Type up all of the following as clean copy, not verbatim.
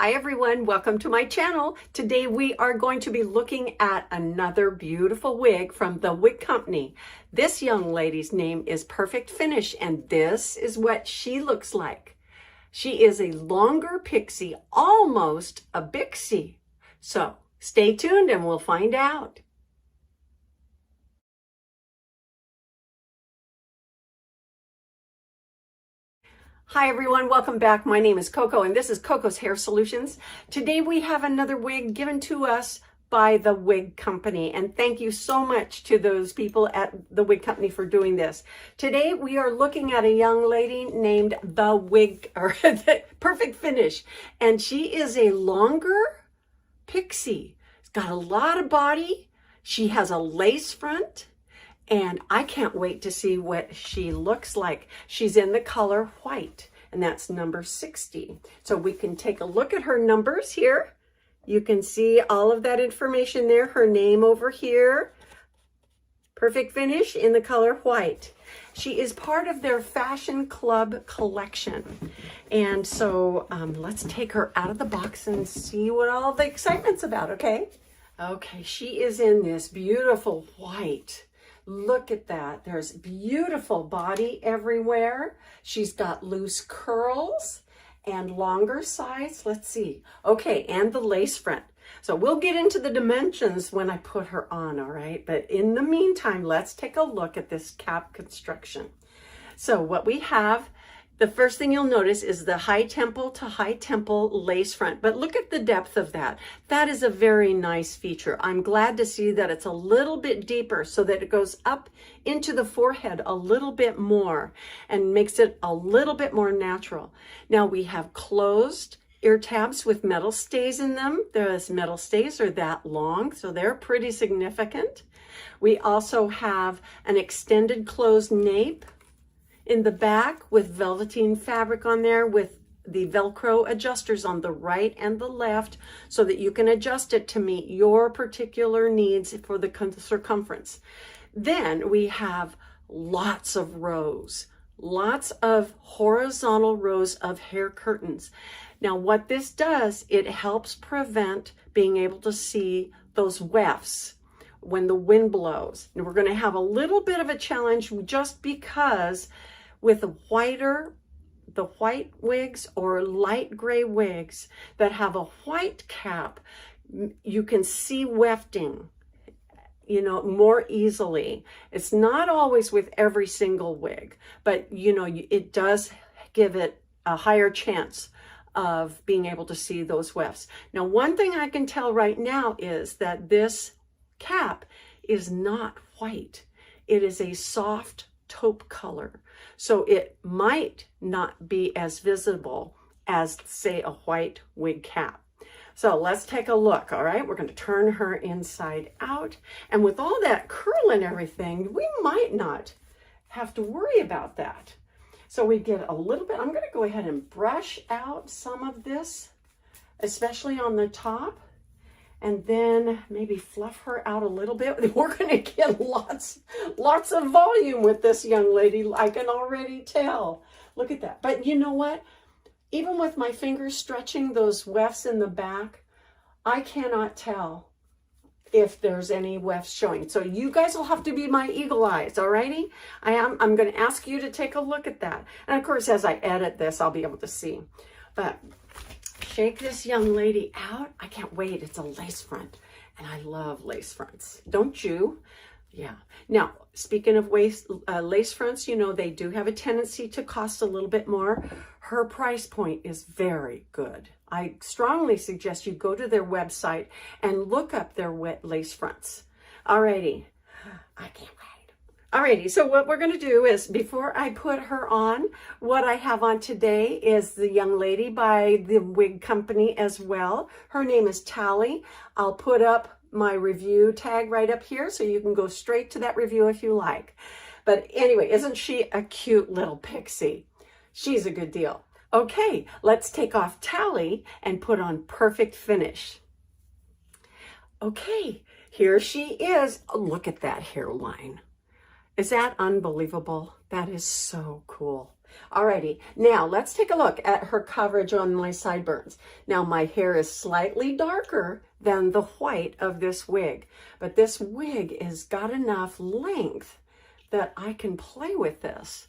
Hi everyone, welcome to my channel. Today we are going to be looking at another beautiful wig from the WIG company. This young lady's name is Perfect Finish, and this is what she looks like. She is a longer pixie, almost a bixie. So stay tuned and we'll find out. Hi everyone, welcome back. My name is Coco and this is Coco's Hair Solutions. Today we have another wig given to us by the WIG company, and thank you so much to those people at the WIG company for doing this. Today we are looking at a young lady named the WIG, or the Perfect Finish, and she is a longer pixie. She's got a lot of body. She has a lace front. And I can't wait to see what she looks like. She's in the color white, and that's number 60. So we can take a look at her numbers here. You can see all of that information there. Her name over here, Perfect Finish, in the color white. She is part of their Fashion Club collection. And so let's take her out of the box and see what all the excitement's about, okay? Okay, she is in this beautiful white. Look at that. There's beautiful body everywhere. She's got loose curls and longer sides. Let's see. Okay, and the lace front. So we'll get into the dimensions when I put her on, all right? But in the meantime, let's take a look at this cap construction. So what we have, the first thing you'll notice is the high temple to high temple lace front. But look at the depth of that. That is a very nice feature. I'm glad to see that it's a little bit deeper so that it goes up into the forehead a little bit more and makes it a little bit more natural. Now we have closed ear tabs with metal stays in them. Those metal stays are that long, so they're pretty significant. We also have an extended closed nape in the back with velveteen fabric on there with the Velcro adjusters on the right and the left so that you can adjust it to meet your particular needs for the circumference. Then we have lots of rows, lots of horizontal rows of hair curtains. Now what this does, it helps prevent being able to see those wefts when the wind blows. And we're going to have a little bit of a challenge just because with the white wigs or light gray wigs that have a white cap, you can see wefting, more easily. It's not always with every single wig, but it does give it a higher chance of being able to see those wefts. Now, one thing I can tell right now is that this cap is not white. It is a soft taupe color. So it might not be as visible as, say, a white wig cap. So let's take a look, all right? We're going to turn her inside out. And with all that curl and everything, we might not have to worry about that. So we get a little bit, I'm going to go ahead and brush out some of this, especially on the top. And then maybe fluff her out a little bit. We're going to get lots of volume with this young lady. I can already tell. Look at that. But you know what? Even with my fingers stretching those wefts in the back, I cannot tell if there's any wefts showing. So you guys will have to be my eagle eyes, alrighty? I'm going to ask you to take a look at that. And of course, as I edit this, I'll be able to see. But shake this young lady out. I can't wait. It's a lace front, and I love lace fronts. Don't you? Yeah. Now, speaking of lace fronts, they do have a tendency to cost a little bit more. Her price point is very good. I strongly suggest you go to their website and look up their lace fronts. Alrighty. I can't wait. Alrighty, so what we're going to do is, before I put her on, what I have on today is the young lady by the WIG company as well. Her name is Tally. I'll put up my review tag right up here so you can go straight to that review if you like. But anyway, isn't she a cute little pixie? She's a good deal. Okay, let's take off Tally and put on Perfect Finish. Okay, here she is. Oh, look at that hairline. Is that unbelievable? That is so cool. Alrighty, now let's take a look at her coverage on my sideburns. Now my hair is slightly darker than the white of this wig, but this wig has got enough length that I can play with this.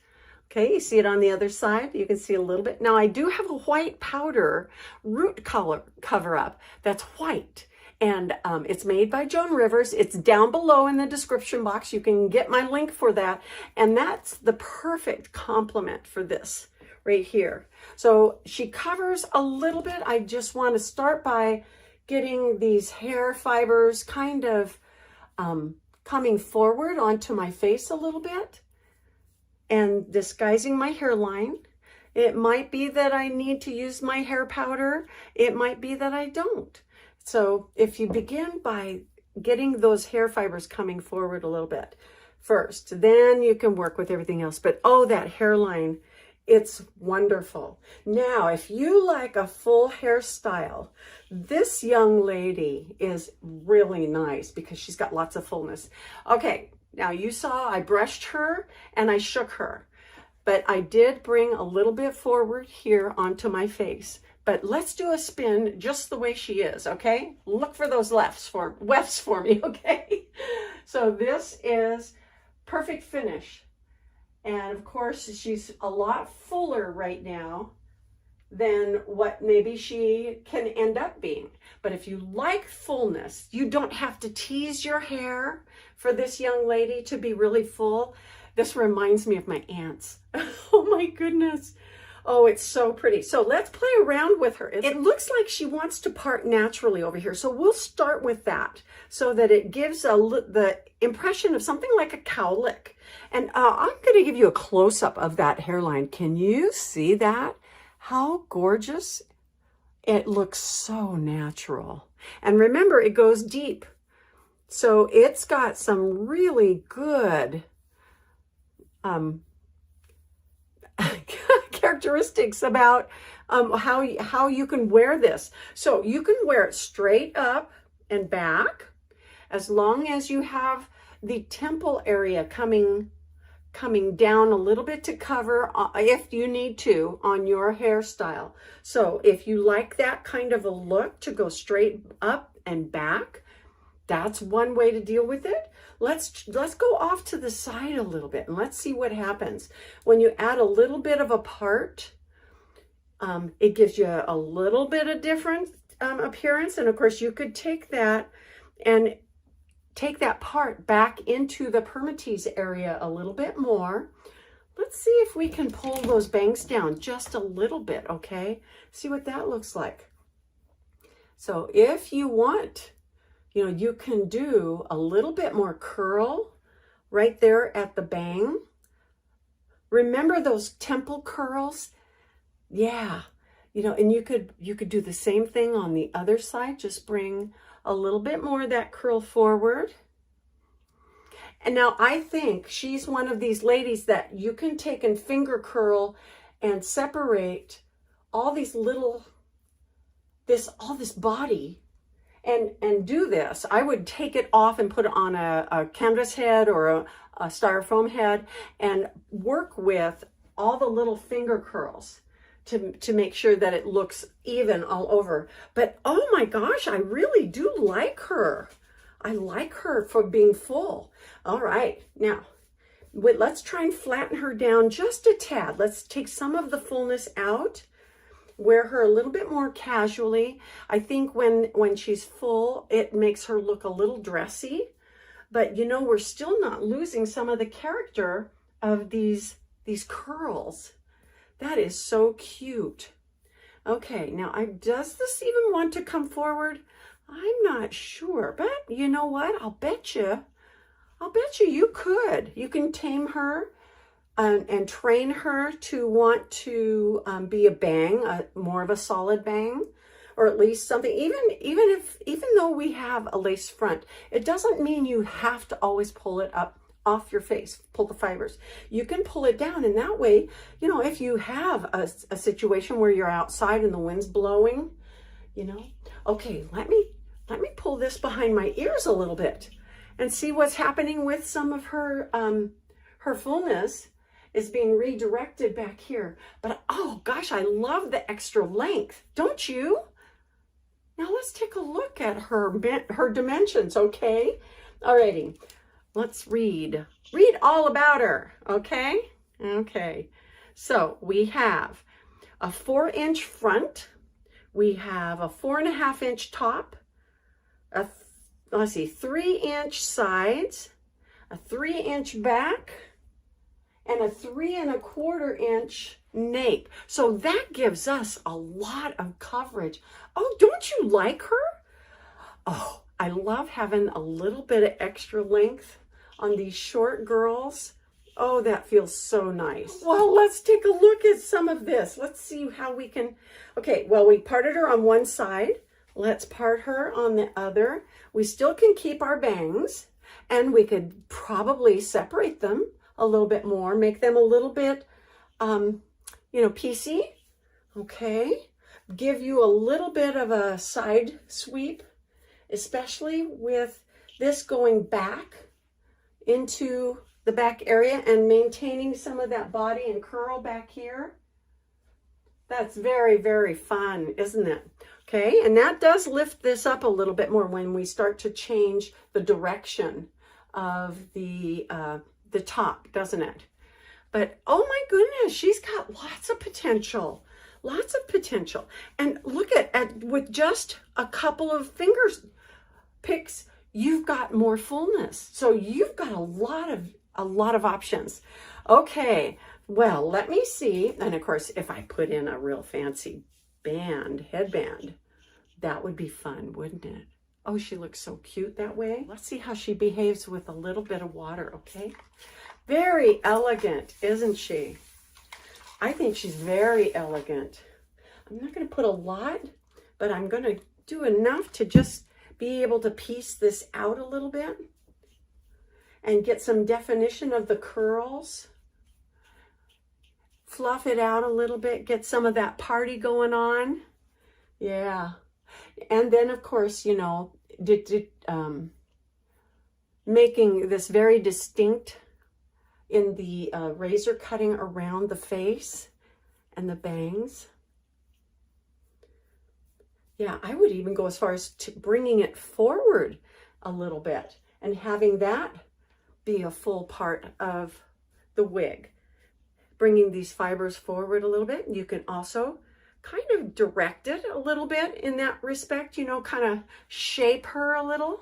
Okay, you see it on the other side? You can see a little bit. Now I do have a white powder root color cover-up that's white. And it's made by Joan Rivers. It's down below in the description box. You can get my link for that. And that's the perfect complement for this right here. So she covers a little bit. I just want to start by getting these hair fibers kind of coming forward onto my face a little bit and disguising my hairline. It might be that I need to use my hair powder. It might be that I don't. So if you begin by getting those hair fibers coming forward a little bit first, then you can work with everything else. But oh, that hairline, it's wonderful. Now, if you like a full hairstyle, this young lady is really nice because she's got lots of fullness. Okay, now you saw I brushed her and I shook her, but I did bring a little bit forward here onto my face. But let's do a spin just the way she is, okay? Look for those wefts for me, okay? So this is perfect finish. And of course, she's a lot fuller right now than what maybe she can end up being. But if you like fullness, you don't have to tease your hair for this young lady to be really full. This reminds me of my aunts. Oh my goodness. Oh, it's so pretty. So let's play around with her. It looks like she wants to part naturally over here. So we'll start with that so that it gives the impression of something like a cowlick. And I'm going to give you a close-up of that hairline. Can you see that? How gorgeous. It looks so natural. And remember, it goes deep. So it's got some really good characteristics about how you can wear this. So you can wear it straight up and back as long as you have the temple area coming down a little bit to cover if you need to on your hairstyle. So if you like that kind of a look to go straight up and back, that's one way to deal with it. Let's go off to the side a little bit and let's see what happens. When you add a little bit of a part, it gives you a little bit of different appearance. And of course you could take that and take that part back into the permatease area a little bit more. Let's see if we can pull those bangs down just a little bit, okay? See what that looks like. So if you want, you know, you can do a little bit more curl right there at the bang. Remember those temple curls? Yeah, you know, and you could do the same thing on the other side. Just bring a little bit more of that curl forward. And now I think she's one of these ladies that you can take and finger curl and separate all these little, all this body and do this. I would take it off and put it on a canvas head or a styrofoam head and work with all the little finger curls to make sure that it looks even all over. But oh my gosh, I really do like her. I like her for being full. All right, now let's try and flatten her down just a tad. Let's take some of the fullness out. Wear her a little bit more casually. I think when she's full, it makes her look a little dressy, but you know, we're still not losing some of the character of these curls. That is so cute. Okay, now does this even want to come forward? I'm not sure, but you know what? I'll bet you you could. You can tame her and train her to want to be a bang, more of a solid bang, or at least something. Even though we have a lace front, it doesn't mean you have to always pull it up off your face, pull the fibers. You can pull it down, and that way, you know, if you have a situation where you're outside and the wind's blowing, you know. Okay, let me pull this behind my ears a little bit and see what's happening with some of her her fullness. is being redirected back here. But oh gosh, I love the extra length, don't you? Now let's take a look at her dimensions, okay? Alrighty, let's read all about her, okay? Okay, so we have a 4-inch front, we have a 4.5-inch top, let's see, 3-inch sides, a 3-inch back, and a 3.25-inch nape. So that gives us a lot of coverage. Oh, don't you like her? Oh, I love having a little bit of extra length on these short girls. Oh, that feels so nice. Well, let's take a look at some of this. Let's see how we can, okay, well, we parted her on one side. Let's part her on the other. We still can keep our bangs, and we could probably separate them a little bit more, make them a little bit, piecey, okay? Give you a little bit of a side sweep, especially with this going back into the back area and maintaining some of that body and curl back here. That's very, very fun, isn't it? Okay, and that does lift this up a little bit more when we start to change the direction of the top, doesn't it? But oh my goodness, she's got lots of potential. Lots of potential. And look at with just a couple of fingers picks, you've got more fullness. So you've got a lot of options. Okay, well, let me see. And of course, if I put in a real fancy headband, that would be fun, wouldn't it? Oh, she looks so cute that way. Let's see how she behaves with a little bit of water, okay? Very elegant, isn't she? I think she's very elegant. I'm not going to put a lot, but I'm going to do enough to just be able to piece this out a little bit and get some definition of the curls. Fluff it out a little bit, get some of that party going on. Yeah. And then, of course, you know, making this very distinct in the razor cutting around the face and the bangs. Yeah, I would even go as far as to bringing it forward a little bit and having that be a full part of the wig. Bringing these fibers forward a little bit. You can also kind of direct it a little bit in that respect, you know, kind of shape her a little.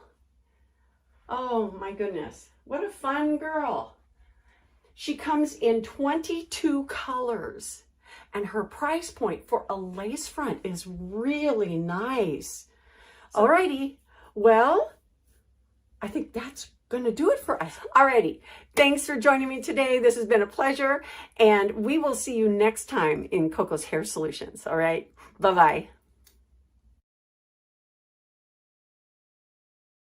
Oh my goodness, what a fun girl. She comes in 22 colors and her price point for a lace front is really nice. Alrighty, well, I think that's going to do it for us. Alrighty, thanks for joining me today. This has been a pleasure, and we will see you next time in Coco's Hair Solutions. All right, bye-bye.